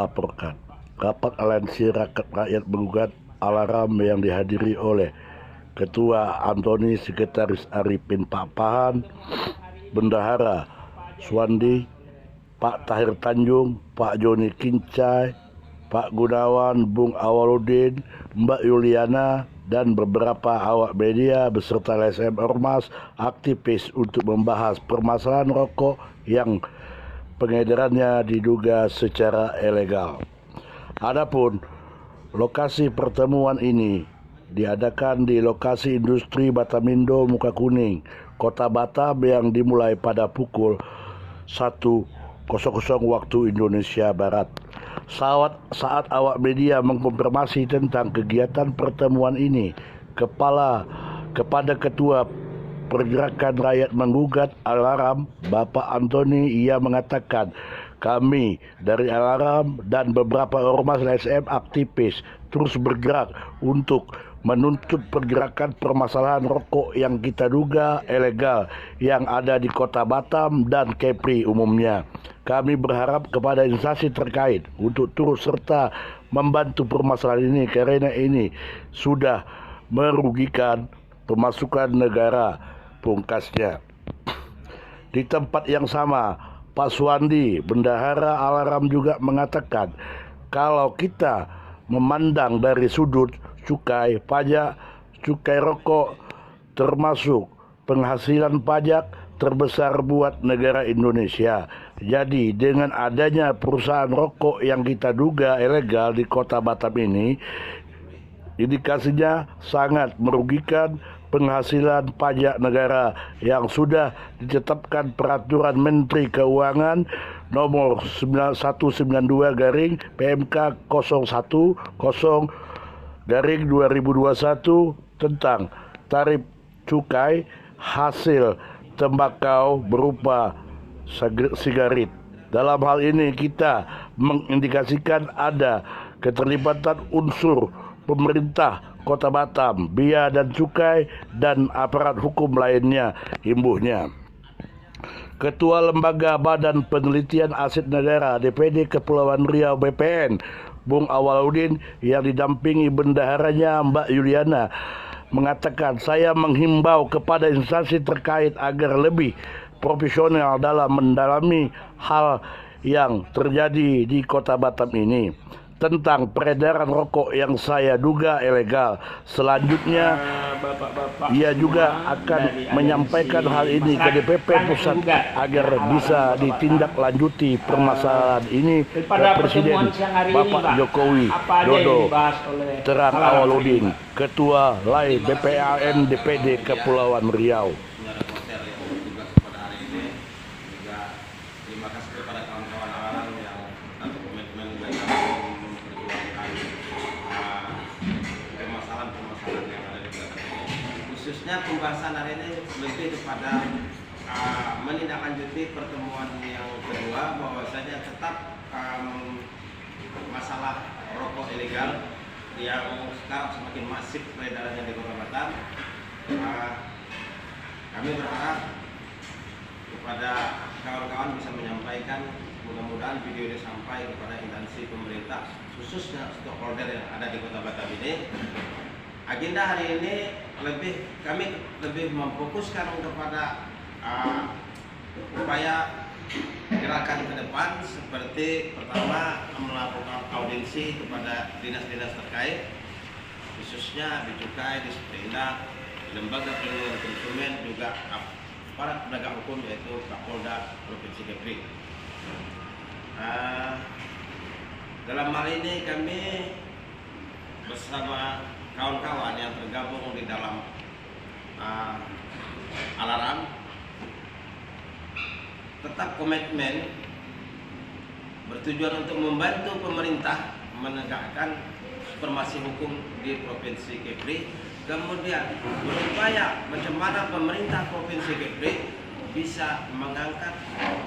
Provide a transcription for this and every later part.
melaporkan rapat aliansi rakyat menggugat alarm yang dihadiri oleh Ketua Antoni, Sekretaris Arifin Papahan, Bendahara Suwandi, Pak Tahir Tanjung, Pak Joni Kincai, Pak Gunawan, Bung Awaludin, Mbak Yuliana, dan beberapa awak media beserta LSM Ormas aktivis untuk membahas permasalahan rokok yang pengedarannya diduga secara ilegal. Adapun lokasi pertemuan ini diadakan di lokasi industri Batamindo Muka Kuning, Kota Batam, yang dimulai pada pukul 1.00 waktu Indonesia Barat. Saat awak media mengkonfirmasi tentang kegiatan pertemuan ini kepada Ketua Pergerakan Rakyat Menggugat Alarm, Bapak Antoni, ia mengatakan, kami dari Alarm dan beberapa ormas LSM aktivis terus bergerak untuk menuntut pergerakan permasalahan rokok yang kita duga ilegal yang ada di Kota Batam dan Kepri umumnya. Kami berharap kepada instansi terkait untuk turut serta membantu permasalahan ini karena ini sudah merugikan pemasukan negara, pungkasnya. Di tempat yang sama, Pak Suwandi, Bendahara Alarm, juga mengatakan kalau kita memandang dari sudut cukai, pajak, cukai rokok termasuk penghasilan pajak terbesar buat negara Indonesia. Jadi dengan adanya perusahaan rokok yang kita duga ilegal di Kota Batam ini, indikasinya sangat merugikan penghasilan pajak negara yang sudah ditetapkan Peraturan Menteri Keuangan nomor 192 garing PMK 010 garing 2021 tentang tarif cukai hasil tembakau berupa sigaret. Dalam hal ini kita mengindikasikan ada keterlibatan unsur pemerintah Kota Batam, bea dan cukai, dan aparat hukum lainnya, imbuhnya. Ketua Lembaga Badan Penelitian Aset Negara DPD Kepulauan Riau BPN, Bung Awaludin, yang didampingi bendaharanya Mbak Yuliana, mengatakan, saya menghimbau kepada instansi terkait agar lebih profesional dalam mendalami hal yang terjadi di Kota Batam ini tentang peredaran rokok yang saya duga ilegal. Selanjutnya, ia juga akan menyampaikan hal ini ke DPP Pusat agar bisa ditindaklanjuti permasalahan ini ke Presiden Bapak Jokowi Dodo. Terang Awaludin, Ketua LAI BPAN DPD Kepulauan Riau. Terima kasih kepada kawan-kawan Alarm yang atau komitmen mereka memperjuangkan permasalahan-permasalahan yang ada di belakang ini. Khususnya pembahasan hari ini lebih kepada menindaklanjuti pertemuan yang kedua, bahwasanya tetap masalah rokok ilegal yang sekarang semakin masif peredarannya di Kota Batam. Kami berharap kepada kawan-kawan bisa menyampaikan, mudah-mudahan video ini sampai kepada instansi pemerintah, khususnya stakeholder yang ada di Kota Batam ini. Agenda hari ini kami lebih memfokuskan kepada upaya gerakan ke depan, seperti pertama melakukan audiensi kepada dinas-dinas terkait, khususnya di cukai, di Sepeda, lembaga perlindungan konsumen, juga para penegak hukum yaitu Kapolda Provinsi Kepri. Dalam hal ini kami bersama kawan-kawan yang tergabung di dalam Alarm tetap komitmen bertujuan untuk membantu pemerintah menegakkan supremasi hukum di Provinsi Kepri, kemudian berupaya bagaimana pemerintah Provinsi Kepri bisa mengangkat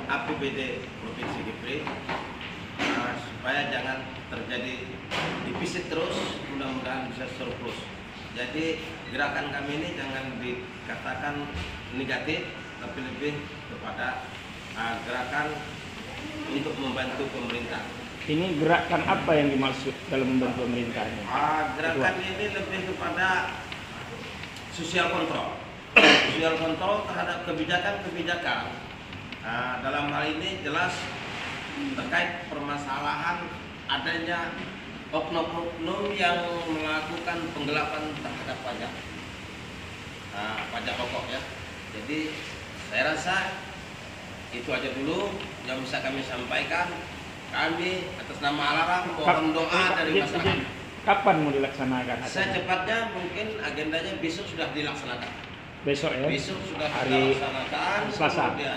APBD Provinsi Kepri supaya jangan terjadi defisit terus, mudah-mudahan bisa surplus. Jadi gerakan kami ini jangan dikatakan negatif, tapi lebih kepada gerakan untuk membantu pemerintah. Ini gerakan apa yang dimaksud dalam membantu pemerintahnya? Gerakan ini lebih kepada social control, social control terhadap kebijakan-kebijakan. Dalam hal ini jelas terkait permasalahan adanya oknum-oknum yang melakukan penggelapan terhadap pajak, pajak pokok ya. Jadi saya rasa itu aja dulu yang bisa kami sampaikan. Kami atas nama Alarm mohon doa dari masyarakat. Kapan mau dilaksanakan? Secepatnya mungkin agendanya besok sudah dilaksanakan. Besok ya? Besok sudah Hari dilaksanakan. Selasa. Kemudian